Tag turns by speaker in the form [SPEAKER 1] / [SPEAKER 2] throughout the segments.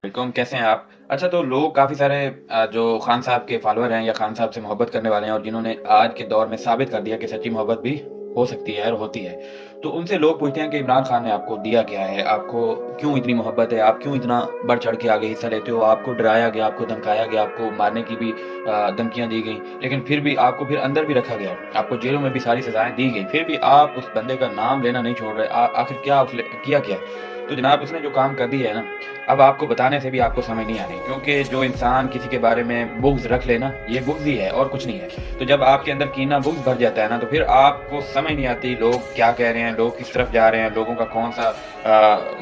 [SPEAKER 1] वालेकुम, कैसे हैं आप? अच्छा, तो लोग काफ़ी सारे जो खान साहब के फॉलोअर हैं या खान साहब से मोहब्बत करने वाले हैं और जिन्होंने आज के दौर में साबित कर दिया कि सच्ची मोहब्बत भी हो सकती है और होती है। तो उनसे लोग पूछते हैं कि इमरान खान ने आपको दिया क्या है? आपको क्यों इतनी मोहब्बत है? आप क्यों इतना बढ़-चढ़ के आगे हिस्सा लेते हो? आपको डराया गया, आपको धमकाया गया, आपको मारने की भी धमकियाँ दी गईं, लेकिन फिर भी आपको फिर अंदर भी रखा गया। आपको जेलों में भी सारी सज़ाएँ दी गईं, फिर भी आप उस बंदे का नाम लेना नहीं छोड़ रहे। आखिर क्या उसने किया क्या है? तो जनाब उसने जो काम कर दिया है ना, अब आपको बताने से भी आपको समझ नहीं आनी, क्योंकि जो इंसान किसी के बारे में बुग़्ज़ रख ले ना, ये बुग़्ज़ ही है और कुछ नहीं है। तो जब आपके अंदर कीना बुग़्ज़ भर जाता है ना, तो फिर आपको समझ नहीं आती लोग क्या कह रहे हैं, लोग किस तरफ जा रहे हैं, लोगों का कौन-सा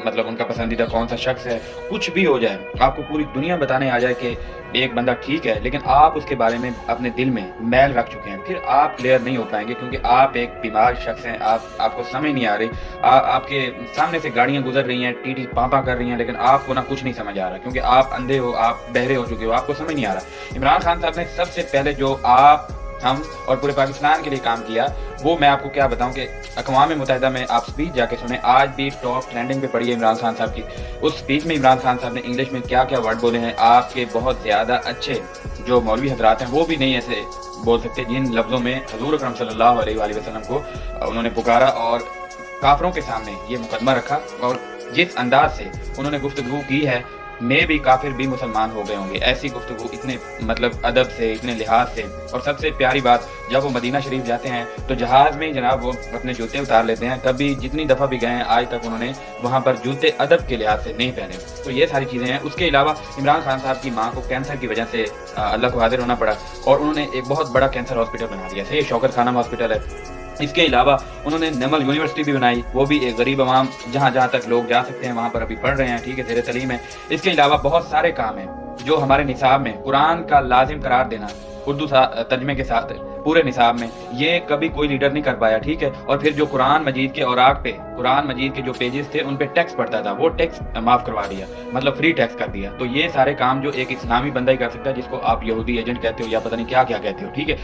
[SPEAKER 1] मतलब उनका पसंदीदा कौन-सा शख़्स है। कुछ भी हो जाए, आपको पूरी दुनिया बताने आ जाए कि एक बंदा ठीक है, लेकिन आप उसके बारे में अपने दिल में मैल रख चुके हैं, फिर आप क्लियर नहीं हो पाएँगे, क्योंकि आप एक बीमार शख़्स हैं, आपको समझ नहीं आ रही। आपके सामने से गाड़ियाँ गुज़र रही हैं, टी-टी, पाँ-पाँ कर रही हैं, लेकिन आपको ना कुछ नहीं समझ आ रहा, क्योंकि आप अंधे हो, आप बहरे हो चुके हो, आपको समझ नहीं आ रहा। इमरान खान साहब ने सबसे पहले जो आप, हम और पूरे पाकिस्तान के लिए काम किया, वो मैं आपको क्या बताऊँ कि अक़वाम मुत्तहिदा में आप स्पीच जाके सुनें, आज भी टॉप ट्रेंडिंग पे पड़ी है इमरान खान साहब की। उस स्पीच में इमरान खान साहब ने इंग्लिश में क्या-क्या वर्ड बोले हैं, आपके बहुत ज़्यादा अच्छे जो मौलवी हज़रात हैं, वो भी नहीं ऐसे बोल सकते जिन लफ्ज़ों में हज़ूर अकरम सल्लल्लाहु अलैहि वसल्लम को उन्होंने पुकारा और काफ़िरों के सामने ये मुकदमा रखा। और जिस अंदाज़ से उन्होंने गुफ्तगू की है, में भी काफ़िर भी मुसलमान हो गए होंगे। ऐसी गुफ्तगू इतने मतलब अदब से, इतने लिहाज़ से। और सबसे प्यारी बात, जब वो मदीना शरीफ जाते हैं, तो जहाज़ में ही जनाब वो अपने जूते उतार लेते हैं। कभी जितनी दफ़ा भी गए हैं, आज तक उन्होंने वहाँ पर जूते अदब के लिहाज़ से नहीं पहने। तो ये सारी चीज़ें हैं। उसके अलावा इमरान खान साहब की माँ को कैंसर की वजह से अल्लाह को हाज़िर होना पड़ा और उन्होंने एक बहुत बड़ा कैंसर हॉस्पिटल बना दिया। ये शौकत खानम हॉस्पिटल है। इसके अलावा उन्होंने नमल यूनिवर्सिटी भी बनाई, वो भी एक गरीब अवाम जहाँ तक लोग जा सकते हैं वहाँ पर अभी पढ़ रहे हैं, ठीक है, ज़ेर तलीम है। इसके अलावा बहुत सारे काम हैं जो हमारे निसाब में कुरान का लाज़िम करार देना, उर्दू तर्जमे के साथ पूरे निसाब में, ये कभी कोई लीडर नहीं कर पाया, ठीक है। और फिर जो कुरान मजीद के औराक पे, कुरान मजीद के जो पेजेस थे, उन पे टैक्स पड़ता था, वो टैक्स माफ़ करवा दिया, मतलब फ्री टैक्स कर दिया। तो ये सारे काम जो एक इस्लामी बंदा ही कर सकता है, जिसको आप यहूदी एजेंट कहते हो या पता नहीं क्या-क्या कहते हो, ठीक है।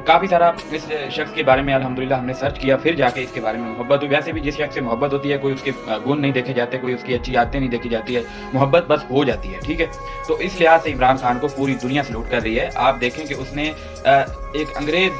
[SPEAKER 1] काफ़ी सारा इस शख्स के बारे में अल्हम्दुलिल्लाह हमने सर्च किया, फिर जाके इसके बारे में मोहब्बत हुई। वैसे भी जिस शख्स से मोहब्बत होती है, कोई उसके गुण नहीं देखे जाते, कोई उसकी अच्छी आदतें नहीं देखी जाती है, मोहब्बत बस हो जाती है, ठीक है। तो इस लिहाज से इमरान खान को पूरी दुनिया सैल्यूट कर रही है। आप देखें कि उसने एक अंग्रेज़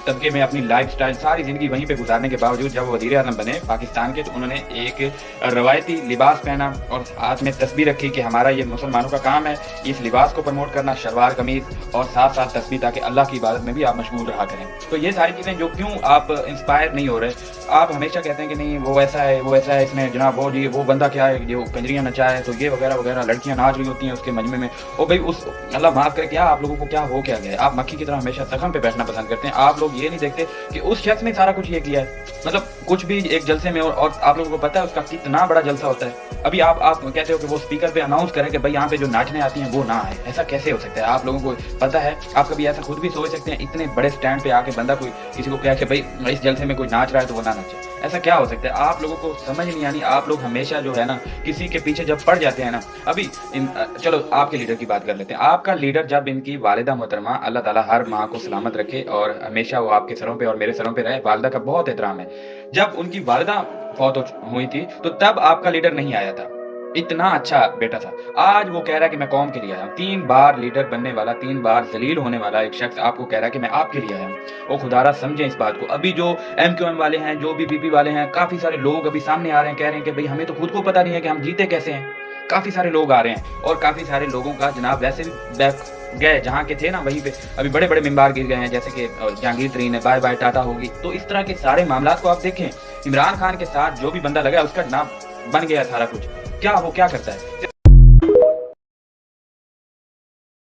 [SPEAKER 1] तबके में अपनी लाइफ़स्टाइल सारी ज़िंदगी वहीं पे गुज़ारने के बावजूद जब वो वज़ीर-ए-आज़म बने पाकिस्तान के, तो उन्होंने एक रवायती लिबास पहना और हाथ में तस्बीह रखी कि हमारा ये मुसलमानों का काम है इस लिबास को प्रमोट करना, शलवार कमीज़ और साथ-साथ तस्बीह, ताकि अल्लाह की इबादत में भी आप मशगूल रहा करें। तो ये सारी चीज़ें जो क्यों आप इंस्पायर नहीं हो रहे, आप हमेशा कहते हैं कि नहीं वो ऐसा है, वो ऐसा है, इसने जनाब वो जी वो बंदा क्या है, जो कंजरियाँ नचाया है, तो ये वगैरह-वगैरह, लड़कियाँ नाच रही होती हैं उसके मजमे में। ओ भाई, उस अल्लाह माफ़ करे, क्या आप लोगों को क्या हो क्या गया है? आप मक्खी की तरह हमेशा ज़ख्म पे बैठना पसंद करते हैं। आप लोग ये नहीं देखते कि उस शख्स ने सारा कुछ ये किया है। मतलब कुछ भी एक जलसे में, और आप लोगों को पता है उसका कितना बड़ा जलसा होता है। अभी आप कहते हो कि वो स्पीकर पे अनाउंस करें कि भाई यहाँ पे जो नाचने आती हैं वो ना आए। ऐसा कैसे हो सकता है? आप लोगों को पता है, आप कभी ऐसा खुद भी सोच सकते हैं, इतने बड़े स्टैंड पे आके बंदा कोई किसी को कहे कि भाई इस जलसे में कोई नाच रहा है तो वो ना नाचे? ऐसा क्या हो सकता है? आप लोगों को समझ नहीं आनी। आप लोग हमेशा जो है ना, किसी के पीछे जब पड़ जाते हैं ना, अभी चलो आपके लीडर की बात कर लेते हैं। आपका लीडर जब इनकी वालिदा मोहतरमा, अल्लाह ताला हर माँ को सलामत रखे और हमेशा वो आपके सरों पे और मेरे सरों पे रहे, वालिदा का बहुत एहतराम है। जब उनकी वालिदा फौत हुई थी, तो तब आपका लीडर नहीं आया था। इतना अच्छा बेटा था। आज वो कह रहा है कि मैं कौम के लिए आया हूँ। 3 बार लीडर बनने वाला, 3 बार ज़लील होने वाला एक शख्स आपको कह रहा है कि मैं आपके लिए आया हूँ। वो खुदारा समझें इस बात को। अभी जो एमक्यूएम वाले हैं, जो भी बीपी वाले हैं, काफ़ी सारे लोग अभी सामने आ रहे हैं, कह रहे हैं कि भाई हमें तो खुद को पता नहीं है कि हम जीते कैसे हैं। काफ़ी सारे लोग आ रहे हैं और काफ़ी सारे लोगों का जनाब वैसे भी बैक गए, जहाँ के थे ना वहीं पे अभी बड़े-बड़े मिंबार गिर गए हैं, जैसे कि जहांगीर तरीन है, बाय-बाय टाटा होगी। तो इस तरह के सारे मामलात को आप देखें, इमरान खान के साथ जो भी बंदा लगा उसका जनाब बन गया सारा कुछ। क्या वो क्या करता है?